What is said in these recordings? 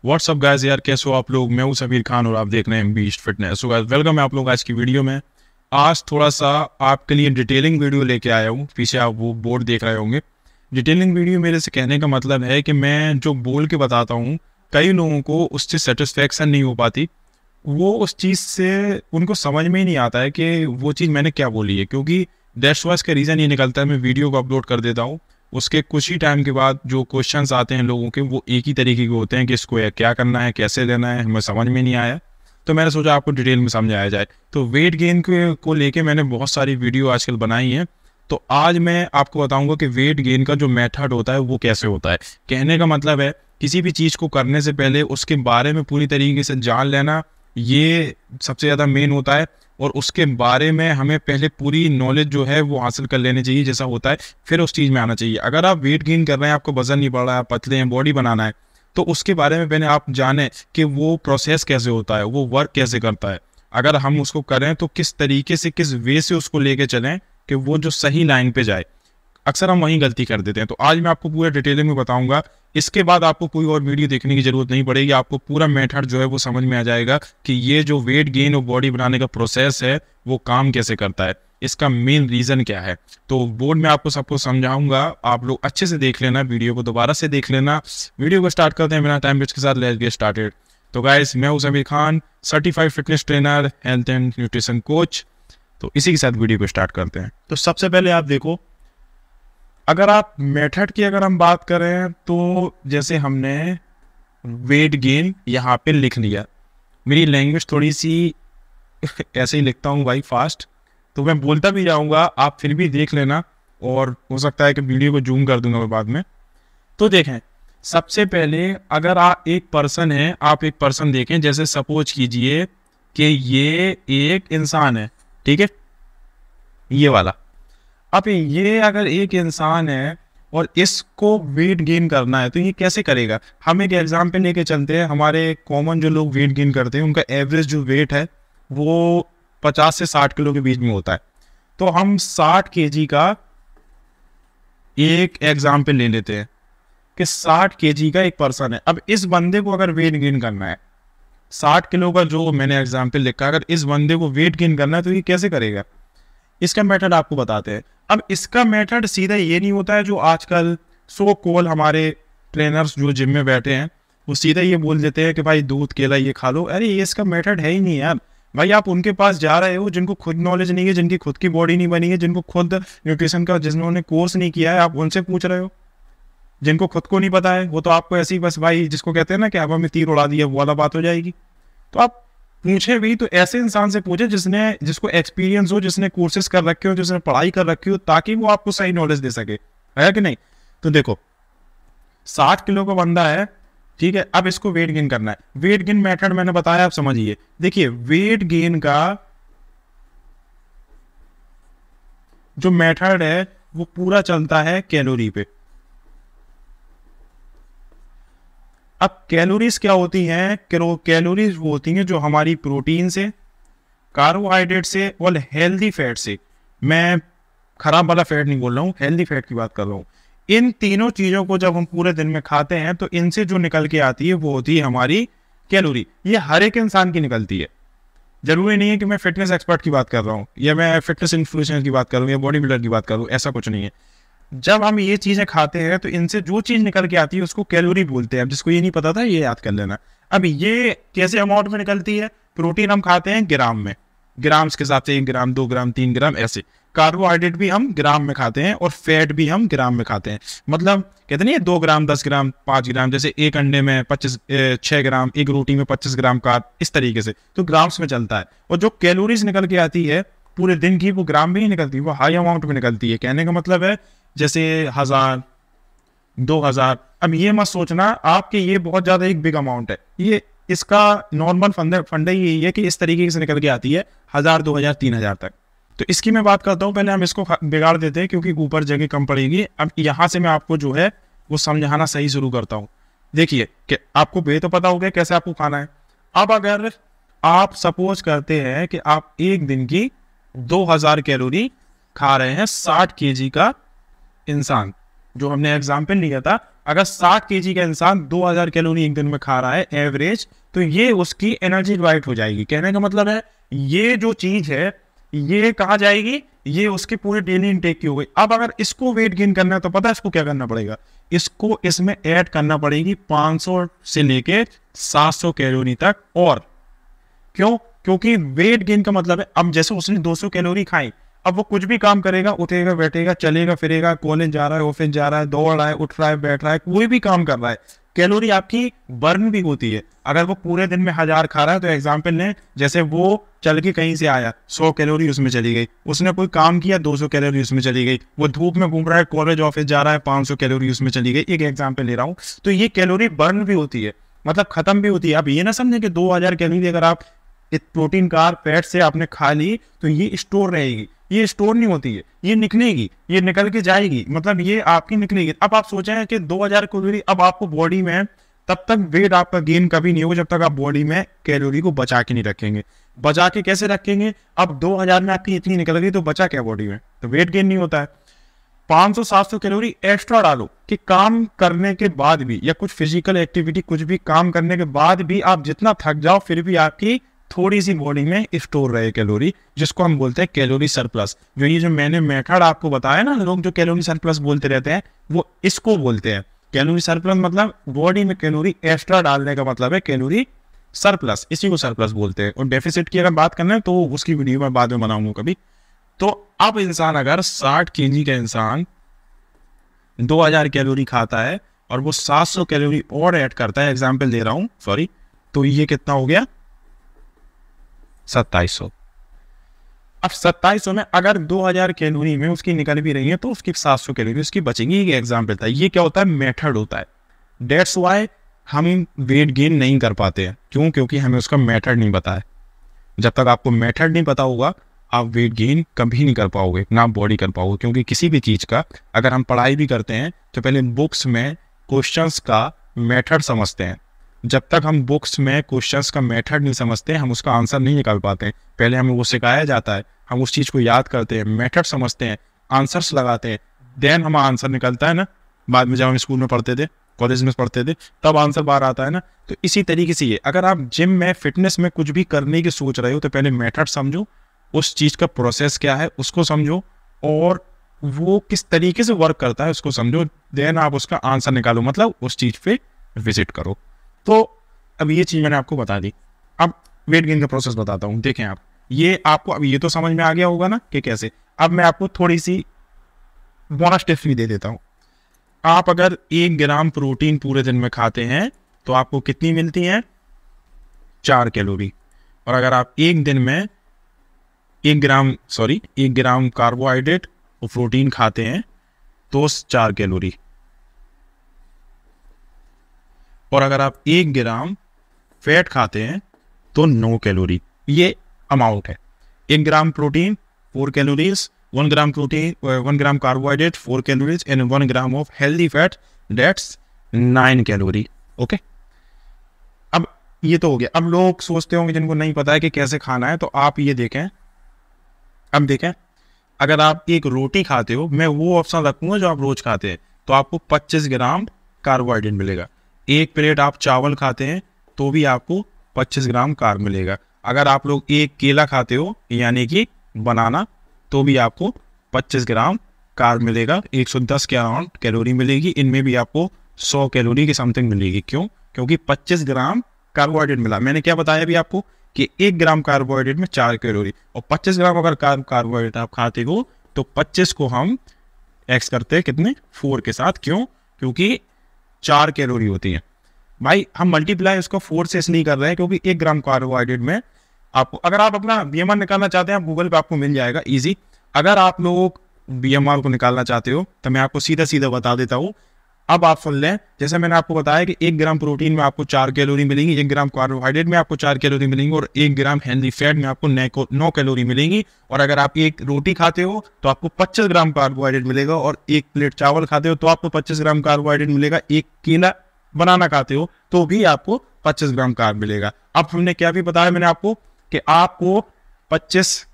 WhatsApp guys यार, कैसे हो आप लोग। मैं हूं समीर खान और आप देख रहे हैं beast fitness. So guys welcome है आप लोग आज की वीडियो में। आज थोड़ा सा आपके लिए डिटेलिंग वीडियो लेके आया हूं। पीछे आप वो बोर्ड देख रहे होंगे। डिटेलिंग वीडियो मेरे से कहने का मतलब है कि मैं जो बोल के बताता हूँ, कई लोगों को उससे सेटिस्फेक्शन नहीं हो पाती। वो उस चीज़ से उनको समझ में ही नहीं आता है कि वो चीज़ मैंने क्या बोली है, क्योंकि दैट्स वाइज का रीज़न ये निकलता है। मैं वीडियो को अपलोड कर देता हूँ, उसके कुछ ही टाइम के बाद जो क्वेश्चंस आते हैं लोगों के, वो एक ही तरीके के होते हैं कि इसको क्या करना है, कैसे लेना है, हमें समझ में नहीं आया। तो मैंने सोचा आपको डिटेल में समझाया जाए। तो वेट गेन को लेके मैंने बहुत सारी वीडियो आजकल बनाई हैं। तो आज मैं आपको बताऊंगा कि वेट गेन का जो मेथड होता है वो कैसे होता है। कहने का मतलब है किसी भी चीज़ को करने से पहले उसके बारे में पूरी तरीके से जान लेना, ये सबसे ज़्यादा मेन होता है। और उसके बारे में हमें पहले पूरी नॉलेज जो है वो हासिल कर लेनी चाहिए, जैसा होता है, फिर उस चीज़ में आना चाहिए। अगर आप वेट गेन कर रहे हैं, आपको वजन नहीं बढ़ रहा है, आप पतले हैं, बॉडी बनाना है, तो उसके बारे में पहले आप जानें कि वो प्रोसेस कैसे होता है, वो वर्क कैसे करता है। अगर हम उसको करें तो किस तरीके से, किस वे से उसको लेके चलें कि वो जो सही लाइन पे जाए। अक्सर हम वहीं गलती कर देते हैं। तो आज मैं आपको पूरा डिटेलिंग में बताऊंगा। इसके बाद आपको कोई और वीडियो देखने की जरूरत नहीं पड़ेगी। आपको पूरा मेथड जो है वो समझ में आ जाएगा कि ये जो वेट गेन और बॉडी बनाने का प्रोसेस है वो काम कैसे करता है, इसका मेन रीजन क्या है। तो बोर्ड में आपको सबको समझाऊंगा, आप लोग अच्छे से देख लेना, वीडियो को दोबारा से देख लेना। वीडियो को स्टार्ट करते हैं बिना टाइम वेस्ट के साथ। Let's get started. तो गाइस, मैं हूं Sameer Khan, certified fitness trainer, health and nutrition coach. तो इसी के साथ वीडियो को स्टार्ट करते हैं। तो सबसे पहले आप देखो, अगर आप मेथड की अगर हम बात करें तो जैसे हमने वेट गेन यहाँ पे लिख लिया। मेरी लैंग्वेज थोड़ी सी ऐसे ही लिखता हूँ भाई, फास्ट, तो मैं बोलता भी जाऊँगा, आप फिर भी देख लेना। और हो सकता है कि वीडियो को जूम कर दूंगा मैं बाद में। तो देखें, सबसे पहले अगर आप एक पर्सन है, आप एक पर्सन देखें, जैसे सपोज कीजिए कि ये एक इंसान है, ठीक है, ये वाला। अब ये अगर एक इंसान है और इसको वेट गेन करना है तो ये कैसे करेगा। हम एक एग्जाम्पल लेके चलते हैं। हमारे कॉमन जो लोग वेट गेन करते हैं उनका एवरेज जो वेट है वो 50 से 60 किलो के बीच में होता है। तो हम 60 केजी का एक एग्जाम्पल ले लेते हैं कि 60 केजी का एक पर्सन है। अब इस बंदे को अगर वेट गेन करना है, 60 किलो का जो मैंने एग्जाम्पल लिखा, अगर इस बंदे को वेट गेन करना है तो ये कैसे करेगा। इसका मेथड आपको बताते हैं। अब इसका मेथड सीधा ये नहीं होता है जो आजकल सो कॉल हमारे ट्रेनर्स जो जिम में बैठे हैं वो सीधा ये बोल देते हैं कि भाई दूध केला ये खा लो। अरे ये इसका मेथड है ही नहीं यार। भाई आप उनके पास जा रहे हो जिनको खुद नॉलेज नहीं है, जिनकी खुद की बॉडी नहीं बनी है, जिनको खुद न्यूट्रिशन का जिन्होंने कोर्स नहीं किया है, आप उनसे पूछ रहे हो। जिनको खुद को नहीं पता है वो तो आपको ऐसे ही बस भाई, जिसको कहते हैं ना कि हवा में तीर उड़ा दिया, वो वाला बात हो जाएगी। तो आप पूछे भी तो ऐसे इंसान से पूछे जिसको एक्सपीरियंस हो, जिसने कोर्सेज कर रखे हो, जिसने पढ़ाई कर रखी हो, ताकि वो आपको सही नॉलेज दे सके, है कि नहीं। तो देखो, 60 किलो का बंदा है, ठीक है, अब इसको वेट गेन करना है। वेट गेन मेथड मैंने बताया, आप समझिए। देखिए, वेट गेन का जो मेथड है वो पूरा चलता है कैलोरी पे। अब कैलोरीज क्या होती हैं। कैलोरीज वो होती हैं जो हमारी प्रोटीन से, कार्बोहाइड्रेट से और हेल्दी फैट से, मैं खराब वाला फैट नहीं बोल रहा हूँ, हेल्दी फैट की बात कर रहा हूँ। इन तीनों चीजों को जब हम पूरे दिन में खाते हैं तो इनसे जो निकल के आती है वो होती है हमारी कैलोरी। ये हर एक इंसान की निकलती है। जरूरी नहीं है कि मैं फिटनेस एक्सपर्ट की बात कर रहा हूँ, या मैं फिटनेस इन्फ्लुएंसर की बात कर रहा हूँ, या बॉडी बिल्डर की बात कर रहा हूँ, ऐसा कुछ नहीं है। जब हम ये चीजें खाते हैं तो इनसे जो चीज निकल के आती है उसको कैलोरी बोलते हैं। अब जिसको ये नहीं पता था ये याद कर लेना। अब ये कैसे अमाउंट में निकलती है। प्रोटीन हम खाते हैं ग्राम में, ग्राम्स के हिसाब से 1 ग्राम 2 ग्राम 3 ग्राम ऐसे। कार्बोहाइड्रेट भी हम ग्राम में खाते हैं और फैट भी हम ग्राम में खाते हैं। मतलब कहते नहीं 2 ग्राम 10 ग्राम 5 ग्राम, जैसे एक अंडे में 6 ग्राम, एक रोटी में 25 ग्राम कार्ब, इस तरीके से तो ग्राम्स में चलता है। और जो कैलोरीज निकल के आती है पूरे दिन की, वो ग्राम में ही निकलती है, वो हाई अमाउंट में निकलती है। कहने का मतलब है जैसे 1000 2000। अब ये मत सोचना आपके ये बहुत ज्यादा एक बिग अमाउंट है। ये इसका नॉर्मल फंडा ही यही है कि इस तरीके से निकल के आती है 1000 2000 3000 तक। तो इसकी मैं बात करता हूँ। पहले हम इसको बिगाड़ देते हैं क्योंकि ऊपर जगह कम पड़ेगी। अब यहाँ से मैं आपको जो है वो समझाना सही शुरू करता हूँ। देखिए कि आपको ये तो पता हो गया कैसे आपको खाना है। अब अगर आप सपोज करते हैं कि आप एक दिन की 2000 कैलोरी खा रहे हैं, 60 केजी का इंसान, जो हमने एग्जाम्पल लिया था, अगर 60 केजी का इंसान 2000 कैलोरी एक दिन में खा रहा है एवरेज, तो ये उसकी एनर्जी डिवाइड हो जाएगी। कहने का मतलब है ये जो चीज है ये कहाँ जाएगी, ये उसकी पूरी डेली इनटेक की हो गई। अब अगर इसको वेट गेन करना है तो पता है इसको क्या करना पड़ेगा, इसको इसमें ऐड करना पड़ेगी 500 से लेके 700 कैलोरी तक। और क्यों, क्योंकि वेट गेन का मतलब है अब जैसे उसने 200 कैलोरी खाई, अब वो कुछ भी काम करेगा, उठेगा बैठेगा चलेगा फिरेगा, कॉलेज जा रहा है ऑफिस जा रहा है, दौड़ रहा है उठ रहा है बैठ रहा है, कोई भी काम कर रहा है, कैलोरी आपकी बर्न भी होती है। अगर वो पूरे दिन में 1000 खा रहा है तो एग्जाम्पल लें, जैसे वो चल के कहीं से आया 100 कैलोरी उसमें चली गई, उसने कोई काम किया 200 कैलोरी उसमें चली गई, वो धूप में घूम रहा है कॉलेज ऑफिस जा रहा है 500 कैलोरी उसमें चली गई। एक एग्जाम्पल ले रहा हूँ। तो ये कैलोरी बर्न भी होती है, मतलब खत्म भी होती है। आप ये ना समझें कि 2000 कैलोरी अगर आप प्रोटीन कार्ब फैट से आपने खा ली तो ये स्टोर रहेगी, ये स्टोर नहीं होती है, ये निकलेगी, ये निकल के जाएगी, मतलब ये आपकी निकलेगी। अब आप सोचें कि 2000 कैलोरी अब आपको बॉडी में, तब तक वेट आपका गेन कभी नहीं होगा जब तक आप बॉडी में कैलोरी को बचा के नहीं रखेंगे। बचा के कैसे रखेंगे, अब 2000 में आपकी इतनी निकल गई तो बचा क्या बॉडी में, तो वेट गेन नहीं होता है। 500-700 कैलोरी एक्स्ट्रा डालो कि काम करने के बाद भी, या कुछ फिजिकल एक्टिविटी कुछ भी काम करने के बाद भी आप जितना थक जाओ फिर भी आपकी थोड़ी सी बॉडी में स्टोर रहे कैलोरी, जिसको हम बोलते हैं कैलोरी सरप्लस। जो ये जो मैंने मेथड आपको बताया ना, लोग जो कैलोरी सरप्लस बोलते रहते हैं वो इसको बोलते हैं कैलोरी सरप्लस। मतलब बॉडी में कैलोरी एक्स्ट्रा डालने का मतलब है कैलोरी सरप्लस, इसी को सरप्लस बोलते हैं। और डेफिसिट की अगर बात करना है तो उसकी वीडियो मैं बाद में बनाऊंगा कभी। तो अब इंसान अगर 60 केजी का इंसान 2000 कैलोरी खाता है और वो 700 कैलोरी और ऐड करता है, एग्जाम्पल दे रहा हूं सॉरी, तो ये कितना हो गया 2700। अब 2700 में अगर 2000 कैलोरी में उसकी निकल भी रही है तो उसकी 700 कैलोरी उसकी बचेंगी। ये एग्जाम्पल था। ये क्या होता है, मेथड होता है। डेट्स वाई हम वेट गेन नहीं कर पाते हैं। क्यों, क्योंकि हमें उसका मेथड नहीं पता है। जब तक आपको मेथड नहीं पता होगा आप वेट गेन कभी नहीं कर पाओगे, ना बॉडी कर पाओगे। क्योंकि किसी भी चीज का अगर हम पढ़ाई भी करते हैं तो पहले बुक्स में क्वेश्चंस का मेथड समझते हैं। जब तक हम बुक्स में क्वेश्चंस का मेथड नहीं समझते हम उसका आंसर नहीं निकाल पाते हैं। पहले हमें वो सिखाया जाता है, हम उस चीज को याद करते हैं, मेथड समझते हैं, आंसर्स लगाते हैं, देन हमारा आंसर निकलता है ना। बाद में जब हम स्कूल में पढ़ते थे, कॉलेज में पढ़ते थे, तब आंसर बाहर आता है ना। तो इसी तरीके से ये, अगर आप जिम में फिटनेस में कुछ भी करने की सोच रहे हो तो पहले मेथड समझो, उस चीज का प्रोसेस क्या है उसको समझो, और वो किस तरीके से वर्क करता है उसको समझो, देन आप उसका आंसर निकालो, मतलब उस चीज पे विजिट करो। तो अब ये चीज मैंने आपको बता दी। अब वेट गेन का प्रोसेस बताता हूँ। देखें आप, ये आपको अब ये तो समझ में आ गया होगा ना कि कैसे। अब मैं आपको थोड़ी सी बोनस टिप्स भी दे देता हूँ। आप अगर 1 ग्राम प्रोटीन पूरे दिन में खाते हैं तो आपको कितनी मिलती है, 4 कैलोरी। और अगर आप एक दिन में 1 ग्राम कार्बोहाइड्रेट और प्रोटीन खाते हैं तो 4 कैलोरी। और अगर आप 1 ग्राम फैट खाते हैं तो 9 कैलोरी। ये अमाउंट है। 1 gram protein 4 calories, 1 gram protein 1 gram carbohydrate 4 calories and 1 gram of healthy fat that's 9 calorie. Okay, अब ये तो हो गया। अब लोग सोचते होंगे जिनको नहीं पता है कि कैसे खाना है, तो आप ये देखें। अब देखें, अगर आप एक रोटी खाते हो, मैं वो ऑप्शन रखूंगा जो आप रोज खाते हैं, तो आपको 25 ग्राम कार्बोहाइड्रेट मिलेगा। एक प्लेट आप चावल खाते हैं तो भी आपको 25 ग्राम कार्ब मिलेगा। अगर आप लोग एक केला खाते हो यानी कि बनाना, तो भी आपको 25 ग्राम कार्ब मिलेगा। 110 के अराउंड कैलोरी मिलेगी। इनमें भी आपको 100 कैलोरी की समथिंग मिलेगी। क्यों, क्योंकि 25 ग्राम कार्बोहाइड्रेट मिला। मैंने क्या बताया अभी आपको कि 1 ग्राम कार्बोहाइड्रेट में 4 कैलोरी, और 25 ग्राम अगर कार्बोहाइड्रेट आप खाते हो तो 25 को हम एक्स करते हैं कितने, 4 के साथ। क्यों, क्योंकि 4 कैलोरी होती है। भाई हम मल्टीप्लाई उसको 4 से इसलिए कर रहे हैं क्योंकि 1 ग्राम कार्बोहाइड्रेट में आपको, अगर आप अपना बीएमआर निकालना चाहते हैं, आप गूगल पे आपको मिल जाएगा इजी। अगर आप लोग बीएमआर को निकालना चाहते हो तो मैं आपको सीधा सीधा बता देता हूँ। अब आप सुन लें, जैसे मैंने आपको बताया कि 1 ग्राम प्रोटीन में आपको 4 कैलोरी मिलेंगी, 1 ग्राम कार्बोहाइड्रेट में आपको 4 कैलोरी मिलेंगी, और 1 ग्राम हेल्दी फैट में आपको 9 कैलोरी मिलेंगी। और अगर आप एक रोटी खाते हो तो आपको 25 ग्राम कार्बोहाइड्रेट मिलेगा, और एक प्लेट चावल खाते हो तो आपको 25 ग्राम कार्बोहाइड्रेट मिलेगा। एक केला बनाना खाते हो तो भी आपको 25 ग्राम कार्ब मिलेगा। अब हमने क्या भी बताया मैंने आपको कि आपको 25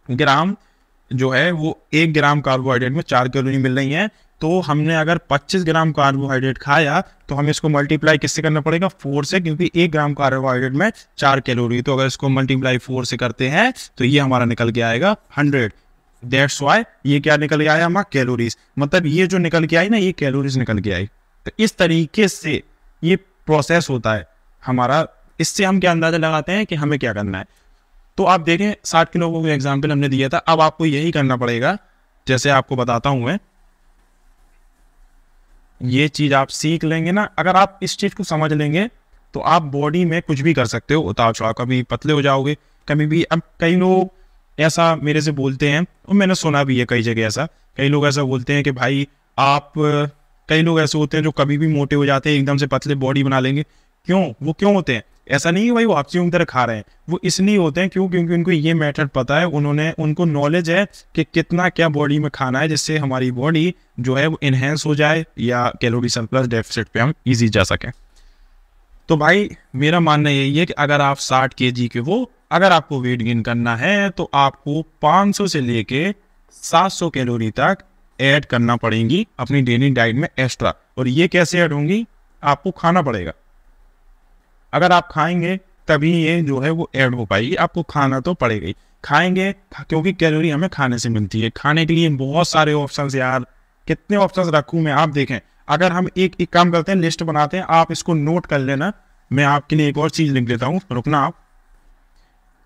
ग्राम जो है वो 1 ग्राम कार्बोहाइड्रेट में 4 कैलोरी मिल रही है। तो हमने अगर 25 ग्राम कार्बोहाइड्रेट खाया तो हमें इसको मल्टीप्लाई किससे करना पड़ेगा, 4 से, क्योंकि 1 ग्राम कार्बोहाइड्रेट में 4 कैलोरी। तो अगर इसको मल्टीप्लाई 4 से करते हैं तो ये हमारा निकल के आएगा 100। दैट्स वाई ये क्या निकल के आया हमारा, कैलोरीज। मतलब ये जो निकल के आई ना, ये कैलोरीज निकल के आई। तो इस तरीके से ये प्रोसेस होता है हमारा। इससे हम क्या अंदाजा लगाते हैं कि हमें क्या करना है। तो आप देखें 60 किलो का एग्जाम्पल हमने दिया था, अब आपको यही करना पड़ेगा। जैसे आपको बताता हूं मैं, ये चीज आप सीख लेंगे ना, अगर आप इस चीज को समझ लेंगे तो आप बॉडी में कुछ भी कर सकते हो, उतार चढ़ाव, कभी पतले हो जाओगे, कभी भी। अब कई लोग ऐसा मेरे से बोलते हैं, और मैंने सुना भी है कई जगह ऐसा, कई लोग ऐसा बोलते हैं कि भाई आप, कई लोग ऐसे होते हैं जो कभी भी मोटे हो जाते हैं, एकदम से पतले बॉडी बना लेंगे। क्यों? वो क्यों होते हैं? ऐसा नहीं है भाई वो ऑक्सीजन की तरह खा रहे हैं, वो इसलिए होते हैं क्यों, क्योंकि उनको ये मेथड पता है, उनको नॉलेज है कि कितना क्या बॉडी में खाना है, जिससे हमारी बॉडी जो है वो इनहेंस हो जाए या कैलोरी सरप्लस डेफिसिट पे हम इजी जा सकें। तो भाई मेरा मानना यही है कि अगर आप 60 kg के हो, अगर आपको वेट गेन करना है तो आपको 500 से लेके 700 कैलोरी तक ऐड करना पड़ेगी अपनी डेली डाइट में एक्स्ट्रा। और ये कैसे ऐड होंगी, आपको खाना पड़ेगा। अगर आप खाएंगे तभी ये जो है वो ऐड हो पाएगी, आपको खाना तो पड़ेगा ही। खाएंगे क्योंकि कैलोरी हमें खाने से मिलती है। खाने के लिए बहुत सारे ऑप्शंस, यार कितने ऑप्शंस रखूं मैं, आप देखें। अगर हम एक काम करते हैं, लिस्ट बनाते हैं, आप इसको नोट कर लेना। मैं आपके लिए एक और चीज लिख लेता हूं, रुकना आप।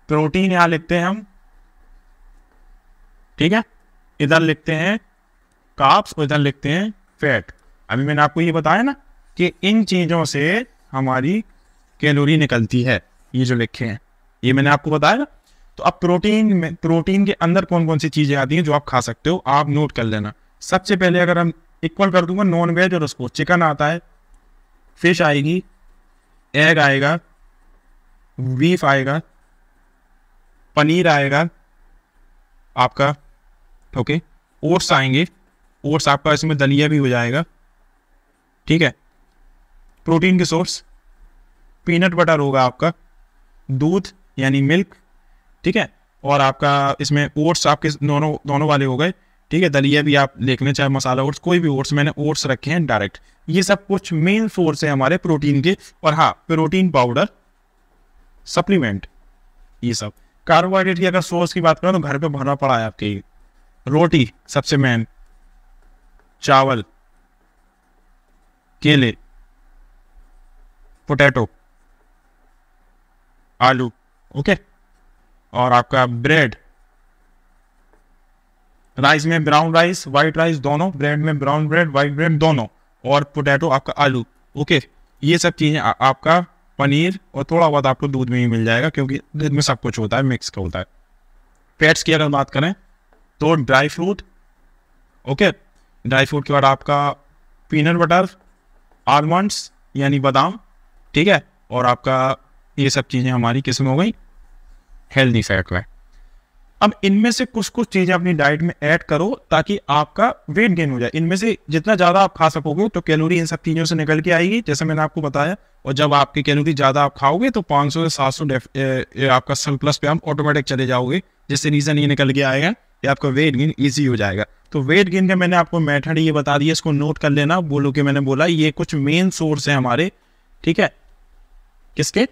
प्रोटीन यहां लिखते हैं हम, ठीक है, इधर लिखते हैं कार्ब्स और इधर लिखते हैं फैट। अभी मैंने आपको ये बताया ना कि इन चीजों से हमारी कैलोरी निकलती है, ये जो लिखे हैं ये मैंने आपको बताया ना। तो अब प्रोटीन के अंदर कौन कौन सी चीजें आती हैं जो आप खा सकते हो, आप नोट कर लेना। सबसे पहले अगर हम इक्वल कर दूंगा नॉन वेज और उसको, चिकन आता है, फिश आएगी, एग आएगा, बीफ आएगा, पनीर आएगा आपका, ओके, ओट्स आएंगे, ओट्स आपका इसमें दलिया भी हो जाएगा, ठीक है। प्रोटीन के सोर्स पीनट बटर होगा आपका, दूध यानी मिल्क, ठीक है, और आपका इसमें ओट्स आपके दोनों वाले हो गए, ठीक है। दलिया भी आप देख लें, चाहे मसाला ओट्स, कोई भी ओट्स, मैंने ओट्स रखे हैं डायरेक्ट। ये सब कुछ मेन सोर्स है हमारे प्रोटीन के। और हाँ, प्रोटीन पाउडर, सप्लीमेंट, ये सब। कार्बोहाइड्रेट की अगर सोर्स की बात करें तो घर पे भरा पड़ा है आपके, रोटी सबसे मेन, चावल, केले, पोटैटो, आलू, ओके, और आपका ब्रेड, राइस में ब्राउन राइस, व्हाइट राइस दोनों, ब्रेड में ब्राउन ब्रेड, व्हाइट ब्रेड दोनों, और पोटैटो आपका आलू, ओके। ये सब चीजें आपका, पनीर, और थोड़ा बहुत आपको दूध में ही मिल जाएगा क्योंकि दूध में सब कुछ होता है, मिक्स का होता है। फैट्स की अगर बात करें तो dry fruit, okay, dry fruit के बाद आपका पीनट बटर, आलमंड्स यानी बादाम, ठीक है, और आपका ये सब चीजें हमारी किस्म हो गई हेल्दी फैट में। अब इनमें से कुछ कुछ चीजें अपनी डाइट में ऐड करो ताकि आपका वेट गेन हो जाए। इनमें से जितना ज्यादा आप खा सकोगे तो कैलोरी इन सब चीजों से निकल के आएगी, जैसे मैंने आपको बताया। और जब आपकी कैलोरी ज्यादा आप खाओगे तो 500 से 700 आपका सरप्लस पे हम ऑटोमेटिक चले जाओगे, जिससे रीजन ये निकल के आएगा कि आपका वेट गेन ईजी हो जाएगा। तो वेट गेन का मैंने आपको मेथड ये बता दिया, इसको नोट कर लेना। बोलो कि मैंने बोला ये कुछ मेन सोर्स है हमारे, ठीक है, किसके।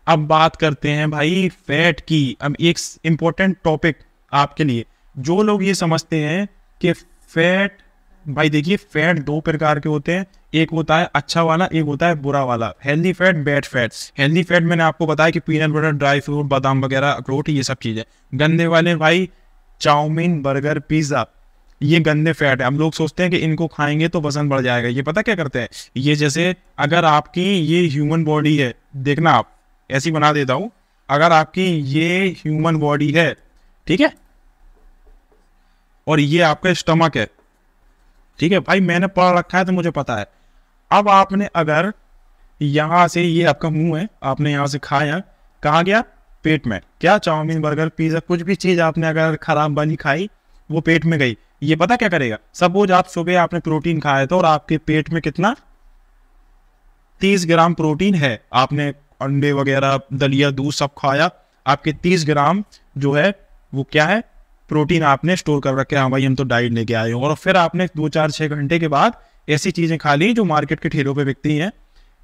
अब बात करते हैं भाई फैट की। अब एक इंपॉर्टेंट टॉपिक आपके लिए, जो लोग ये समझते हैं कि फैट, भाई देखिए फैट दो प्रकार के होते हैं, एक होता है अच्छा वाला, एक होता है बुरा वाला, healthy fat, bad fat. Healthy fat मैंने आपको बताया कि पीनट बटर, ड्राई फ्रूट, बादाम वगैरह, अखरोट, ये सब चीजें। गंदे वाले भाई चाउमीन, बर्गर, पिज्जा, ये गंदे फैट है। हम लोग सोचते हैं कि इनको खाएंगे तो वजन बढ़ जाएगा। ये पता क्या करते हैं, ये जैसे अगर आपकी ये ह्यूमन बॉडी है, देखना आप ऐसी बना देता हूं, अगर आपकी ये ह्यूमन बॉडी है, ठीक है, और ये आपका स्टमक है, ठीक है भाई, मैंने पढ़ रखा है तो मुझे पता है। अब आपने अगर यहां से, ये आपका मुंह है, आपने यहां से खाया, कहाँ गया, पेट में। क्या चाउमीन, बर्गर, पिज्जा, कुछ भी चीज आपने अगर खराब वाली खाई वो पेट में गई, ये पता क्या करेगा। सपोज आप सुबह आपने प्रोटीन खाया था और आपके पेट में कितना 30 ग्राम प्रोटीन है, आपने अंडे वगैरह, दलिया, दूध सब खाया, आपके 30 ग्राम जो है वो क्या है, प्रोटीन आपने स्टोर कर रखे, हाँ भाई हम तो डाइट लेके आए हो, और फिर आपने 2-4-6 घंटे के बाद ऐसी चीजें खा ली जो मार्केट के ठेलों पे बिकती हैं,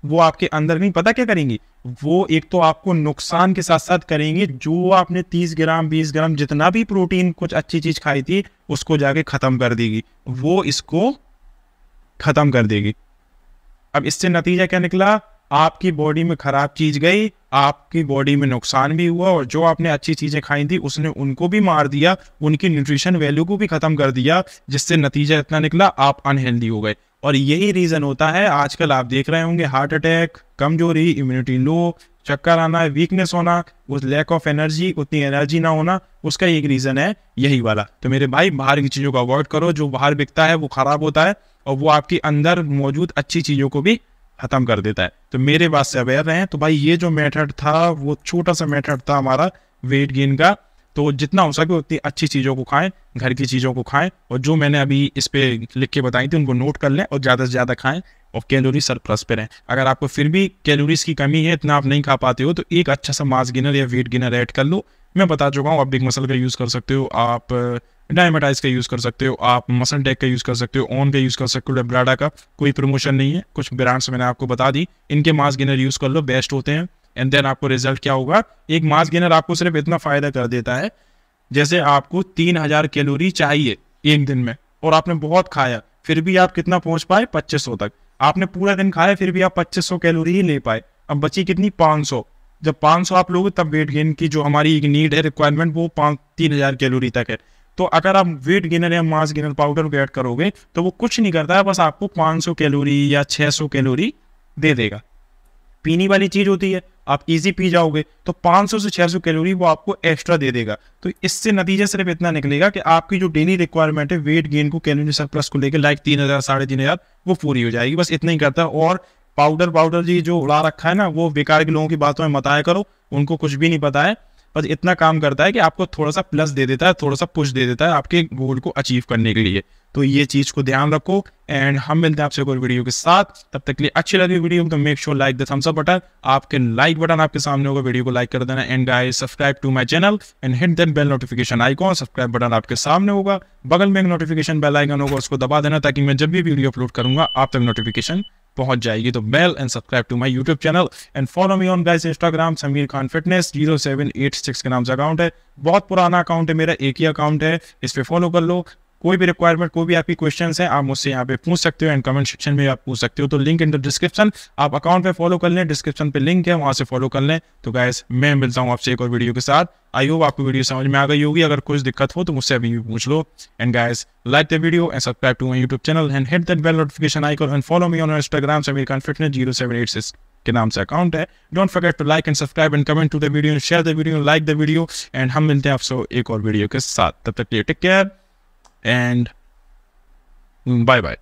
वो आपके अंदर नहीं पता क्या करेंगी, वो एक तो आपको नुकसान के साथ साथ करेंगे, जो आपने 30 ग्राम 20 ग्राम जितना भी प्रोटीन कुछ अच्छी चीज खाई थी उसको जाके खत्म कर देगी, वो इसको खत्म कर देगी। अब इससे नतीजा क्या निकला, आपकी बॉडी में खराब चीज गई, आपकी बॉडी में नुकसान भी हुआ, और जो आपने अच्छी चीजें खाई थी उसने उनको भी मार दिया, उनकी न्यूट्रिशन वैल्यू को भी खत्म कर दिया, जिससे नतीजा इतना निकला आप अनहेल्दी हो गए। और यही रीजन होता है आजकल आप देख रहे होंगे हार्ट अटैक, कमजोरी, इम्यूनिटी लो, चक्कर आना, वीकनेस होना, उस लैक ऑफ एनर्जी, उतनी एनर्जी ना होना, उसका एक रीजन है यही वाला। तो मेरे भाई बाहर की चीजों को अवॉइड करो, जो बाहर बिकता है वो खराब होता है और वो आपके अंदर मौजूद अच्छी चीजों को भी खत्म कर देता है। तो मेरे बात से अवेयर रहें। तो भाई ये जो मेथड था वो छोटा सा मेथड था हमारा वेट गेन का, तो जितना हो सके उतनी अच्छी चीज़ों को खाएं, घर की चीज़ों को खाएं, और जो मैंने अभी इस पे लिख के बताई थी उनको नोट कर लें और ज़्यादा से ज़्यादा खाएं और कैलोरी सरप्लस पे रहें। अगर आपको फिर भी कैलोरीज की कमी है, इतना आप नहीं खा पाते हो, तो एक अच्छा सा मास गेनर या वेट गेनर ऐड कर लो। मैं बता चुका हूँ, आप बिग मसल का यूज़ कर सकते हो, आप डायमेटाइज का यूज़ कर सकते हो, आप मसल टेक का यूज़ कर सकते हो, ऑन का यूज़ कर सकते हो, ब्राडा का कोई प्रमोशन नहीं है, कुछ ब्रांड्स मैंने आपको बता दी, इनके मास गेनर यूज़ कर लो, बेस्ट होते हैं। एंड देन आपको रिजल्ट क्या होगा, एक मास गेनर आपको सिर्फ इतना फायदा कर देता है, जैसे आपको 3000 कैलोरी चाहिए एक दिन में और आपने बहुत खाया, फिर भी आप कितना पहुंच पाए 2500 तक। आपने पूरा दिन खाया फिर भी आप 2500 कैलोरी ही ले पाए, अब बची कितनी 500। जब 500 आप लोगे तब वेट गेन की जो हमारी एक नीड है, रिक्वायरमेंट, वो 3000 कैलोरी तक है। तो अगर आप वेट गेनर या मास गेनर पाउडर को ऐड करोगे तो वो कुछ नहीं करता है, बस आपको 500 कैलोरी या 600 कैलोरी दे देगा। पीने वाली चीज होती है, आप इजी पी जाओगे तो 500 से 600 कैलोरी वो आपको एक्स्ट्रा दे देगा। तो इससे नतीजा सिर्फ इतना निकलेगा कि आपकी जो डेली रिक्वायरमेंट है वेट गेन को, कैलोरी सरप्लस को लेकर, लाइक 3000 3500 वो पूरी हो जाएगी। बस इतना ही करता है। और पाउडर जी जो उड़ा रखा है ना, वो बेकार के लोगों की बातों में मत आया करो, उनको कुछ भी नहीं पता है। बस इतना काम करता है कि आपको थोड़ा सा प्लस दे देता है, थोड़ा सा पुश दे देता है आपके गोल को अचीव करने के लिए। तो ये चीज को ध्यान रखो एंड हम मिलते हैं आपसे कोई वीडियो के साथ। तब तक के लिए अच्छी लगी वीडियो तो make sure like the thumbs up button, आपके लाइक बटन आपके सामने होगा, वीडियो को लाइक कर देना। And guys subscribe to my channel and hit that bell notification icon, subscribe button आपके सामने होगा, बगल में एक नोटिफिकेशन बेल आइकन होगा, उसको दबा देना ताकि मैं जब भी वीडियो अपलोड करूंगा आप तक नोटिफिकेशन पहुंच जाएगी। तो bell and subscribe to my YouTube channel and follow me on guys Instagram Sameer Khan fitness 0786 के नाम से अकाउंट है, बहुत पुराना अकाउंट है मेरा, एक ही अकाउंट है, इस पे फॉलो कर लो। कोई भी रिक्वायरमेंट, कोई भी आपकी क्वेश्चंस हैं आप मुझसे यहाँ पे पूछ सकते हो एंड कमेंट सेक्शन में आप पूछ सकते हो। तो लिंक इन द डिस्क्रिप्शन, आप अकाउंट पे फॉलो कर लें, डिस्क्रिप्शन पे लिंक है वहां से फॉलो कर लें। तो गाइस मैं मिलता हूँ आपसे एक और वीडियो के साथ। आई होप आपको वीडियो समझ में आ गई होगी, अगर कुछ दिक्कत हो तो मुझसे अभी भी पूछ लो। And guys like the video and subscribe to my YouTube channel and hit that bell notification icon and follow me on Instagram Sameer Khan fitness 0786 के नाम से अकाउंट है। Don't forget to like and subscribe and comment to the video and share the video, like the video. And हम मिलते हैं आपसे एक और वीडियो के साथ, तब तक के लिए take care and bye bye.